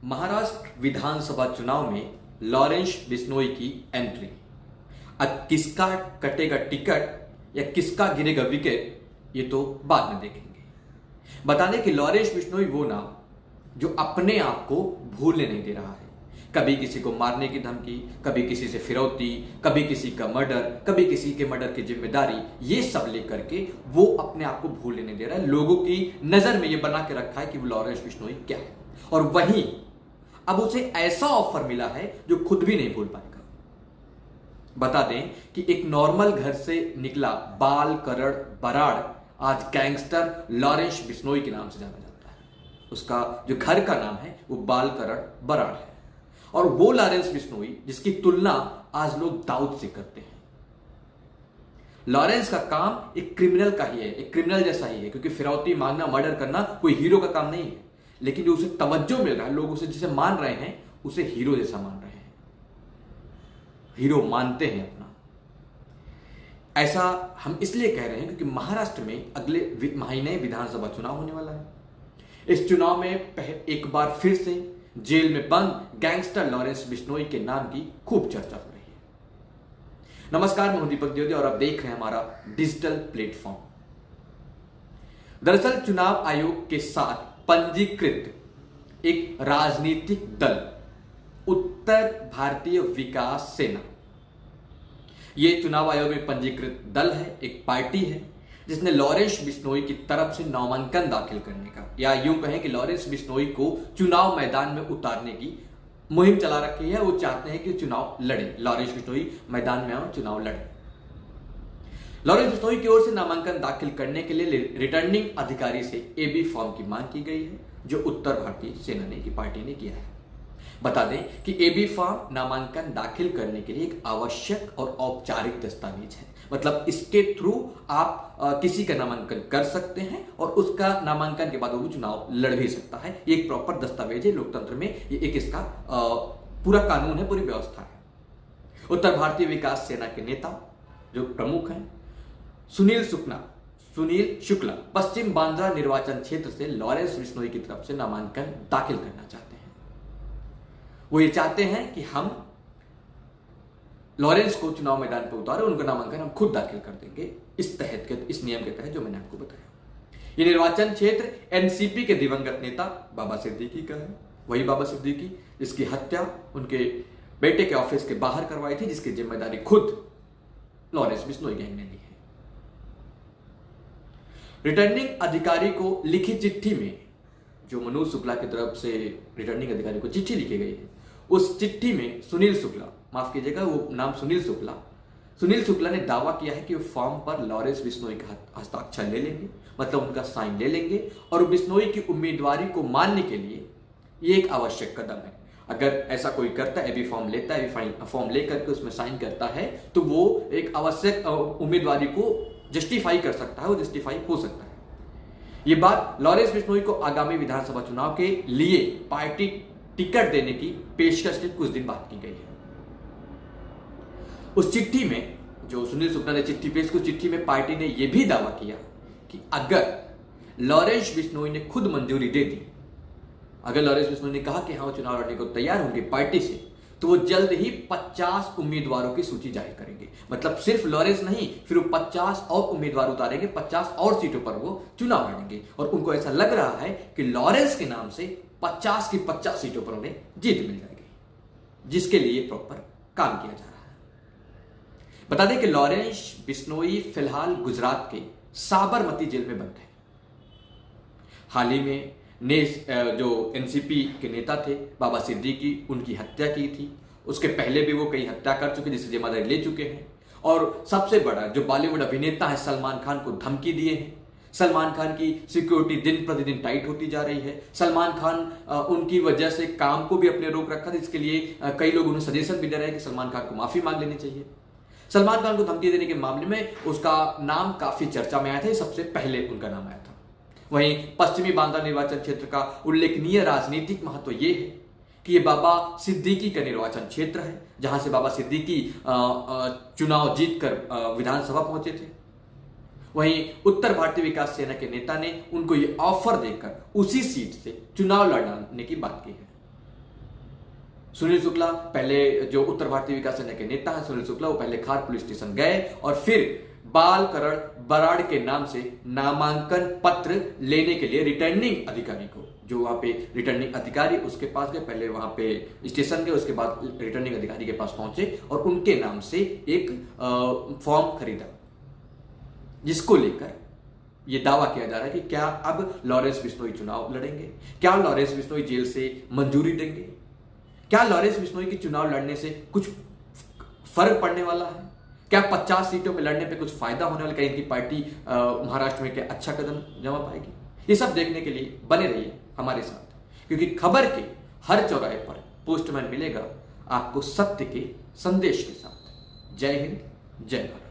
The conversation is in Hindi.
महाराष्ट्र विधानसभा चुनाव में लॉरेंस बिश्नोई की एंट्री। अब किसका कटेगा टिकट या किसका गिरेगा विकेट, ये तो बाद में देखेंगे। बता दें कि लॉरेंस बिश्नोई वो नाम जो अपने आप को भूलने नहीं दे रहा है। कभी किसी को मारने की धमकी, कभी किसी से फिरौती, कभी किसी का मर्डर, कभी किसी के मर्डर की जिम्मेदारी, ये सब लेकर के वो अपने आप को भूलने नहीं दे रहा है। लोगों की नजर में ये बना के रखा है कि वो लॉरेंस बिश्नोई क्या है, और वहीं अब उसे ऐसा ऑफर मिला है जो खुद भी नहीं भूल पाएगा। बता दें कि एक नॉर्मल घर से निकला बाल करण बराड़ आज गैंगस्टर लॉरेंस बिश्नोई के नाम से जाना जाता है। उसका जो घर का नाम है वो बाल करण बराड़ है, और वो लॉरेंस बिश्नोई जिसकी तुलना आज लोग दाऊद से करते हैं। लॉरेंस का काम एक क्रिमिनल का ही है, एक क्रिमिनल जैसा ही है, क्योंकि फिरौती मांगना, मर्डर करना कोई हीरो का काम नहीं है। लेकिन जो उसे तवज्जो मिल रहा है, लोग उसे जिसे मान रहे हैं उसे हीरो जैसा मान रहे हैं, हीरो मानते हैं अपना। ऐसा हम इसलिए कह रहे हैं क्योंकि महाराष्ट्र में अगले महीने विधानसभा चुनाव होने वाला है। इस चुनाव में एक बार फिर से जेल में बंद गैंगस्टर लॉरेंस बिश्नोई के नाम की खूब चर्चा हो रही है। नमस्कार, मैं हूं दीपक द्विवेदी और आप देख रहे हैं हमारा डिजिटल प्लेटफॉर्म। दरअसल चुनाव आयोग के साथ पंजीकृत एक राजनीतिक दल उत्तर भारतीय विकास सेना, यह चुनाव आयोग में पंजीकृत दल है, एक पार्टी है जिसने लॉरेंस बिश्नोई की तरफ से नामांकन दाखिल करने का, या यूं कहें कि लॉरेंस बिश्नोई को चुनाव मैदान में उतारने की मुहिम चला रखी है। वो चाहते हैं कि चुनाव लड़े, लॉरेंस बिश्नोई मैदान में आओ, चुनाव लड़े। लॉरेंस बिश्नोई की ओर से नामांकन दाखिल करने के लिए रिटर्निंग अधिकारी से एबी फॉर्म की मांग की गई है, जो उत्तर भारतीय सेना की पार्टी ने किया है। बता दें कि एबी फॉर्म नामांकन दाखिल करने के लिए एक आवश्यक और औपचारिक दस्तावेज है। मतलब इसके थ्रू आप किसी का नामांकन कर सकते हैं और उसका नामांकन के बाद वो चुनाव लड़ भी सकता है। ये एक प्रॉपर दस्तावेज है लोकतंत्र में, ये एक इसका पूरा कानून है, पूरी व्यवस्था है। उत्तर भारतीय विकास सेना के नेता जो प्रमुख हैं सुनील शुक्ला पश्चिम बांद्रा निर्वाचन क्षेत्र से लॉरेंस बिश्नोई की तरफ से नामांकन दाखिल करना चाहते हैं। वो ये चाहते हैं कि हम लॉरेंस को चुनाव मैदान पर उतारे, उनका नामांकन हम खुद दाखिल कर देंगे, इस नियम के तहत जो मैंने आपको बताया। ये निर्वाचन क्षेत्र एनसीपी के दिवंगत नेता बाबा सिद्दीकी का है। वही बाबा सिद्दीकी जिसकी हत्या उनके बेटे के ऑफिस के बाहर करवाई थी, जिसकी जिम्मेदारी खुद लॉरेंस बिश्नोई गैंग ने ली है। रिटर्निंग अधिकारी को लिखी चिट्ठी में, जो मनोज शुक्ला की तरफ से रिटर्निंग अधिकारी को चिट्ठी लिखी गई है, उस चिट्ठी में सुनील शुक्ला, माफ कीजिएगा वो नाम सुनील शुक्ला ने दावा किया है कि वो फॉर्म पर लॉरेंस बिश्नोई का हस्ताक्षर ले लेंगे, मतलब उनका साइन ले लेंगे, और बिश्नोई की उम्मीदवारी को मानने के लिए ये एक आवश्यक कदम है। अगर ऐसा कोई करता है, एबी फॉर्म लेता है, फॉर्म लेकर के उसमें साइन करता है, तो वो एक आवश्यक उम्मीदवारी को जस्टिफाई कर सकता है, वो जस्टिफाई हो सकता है। ये बात लॉरेंस बिश्नोई को आगामी विधानसभा चुनाव के लिए पार्टी टिकट देने की पेशकश के कुछ दिन बाद की गई है। उस चिट्ठी में जो सुनील शुक्ला ने चिट्ठी पेश की, चिट्ठी में पार्टी ने यह भी दावा किया कि अगर लॉरेंस बिश्नोई ने खुद मंजूरी दे दी, अगर लॉरेंस बिश्नोई ने कहा कि हाँ वो चुनाव लड़ने को तैयार होंगे पार्टी से, तो वो जल्द ही 50 उम्मीदवारों की सूची जारी करेंगे। मतलब सिर्फ लॉरेंस नहीं, फिर वो 50 और उम्मीदवार उतारेंगे, 50 और सीटों पर वो चुनाव लड़ेंगे। और उनको ऐसा लग रहा है कि लॉरेंस के नाम से 50 की 50 सीटों पर उन्हें जीत मिल जाएगी, जिसके लिए प्रॉपर काम किया जा रहा है। बता दें कि लॉरेंस बिश्नोई फिलहाल गुजरात के साबरमती जेल में बंद है। हाल ही में जो एनसीपी के नेता थे बाबा सिद्दीकी, उनकी हत्या की थी। उसके पहले भी वो कई हत्या कर चुके, जिससे जिम्मेदारी ले चुके हैं। और सबसे बड़ा जो बॉलीवुड अभिनेता है सलमान खान को धमकी दिए हैं। सलमान खान की सिक्योरिटी दिन प्रतिदिन टाइट होती जा रही है। सलमान खान उनकी वजह से काम को भी अपने रोक रखा था, जिसके लिए कई लोग उन्हें सजेशन भी दे रहे हैं कि सलमान खान को माफी मांग लेनी चाहिए। सलमान खान को धमकी देने के मामले में उसका नाम काफी चर्चा में आया था, सबसे पहले उनका नाम आया था। वहीं पश्चिमी बांद्रा निर्वाचन क्षेत्र का उल्लेखनीय राजनीतिक महत्व यह है कि यह बाबा सिद्दीकी का निर्वाचन क्षेत्र है, जहां से बाबा सिद्दीकी चुनाव जीतकर विधानसभा पहुंचे थे। वहीं उत्तर भारतीय विकास सेना के नेता ने उनको ये ऑफर देकर उसी सीट से चुनाव लड़ने की बात की है। सुनील शुक्ला पहले जो उत्तर भारतीय विकास सेना के नेता हैं सुनील शुक्ला, वो पहले खार पुलिस स्टेशन गए और फिर बालकरण बराड़ के नाम से नामांकन पत्र लेने के लिए रिटर्निंग अधिकारी को, जो वहां पे रिटर्निंग अधिकारी उसके पास गए, पहले वहां पे स्टेशन गए, उसके बाद रिटर्निंग अधिकारी के पास पहुंचे और उनके नाम से एक फॉर्म खरीदा, जिसको लेकर यह दावा किया जा रहा है कि क्या अब लॉरेंस बिश्नोई चुनाव लड़ेंगे, क्या लॉरेंस बिश्नोई जेल से मंजूरी देंगे, क्या लॉरेंस बिश्नोई की चुनाव लड़ने से कुछ फर्क पड़ने वाला है, क्या 50 सीटों में लड़ने पे कुछ फायदा होने वाला, क्या इनकी पार्टी महाराष्ट्र में क्या अच्छा कदम जमा पाएगी। ये सब देखने के लिए बने रहिए हमारे साथ, क्योंकि खबर के हर चौराहे पर पोस्टमैन मिलेगा आपको सत्य के संदेश के साथ। जय हिंद, जय भारत।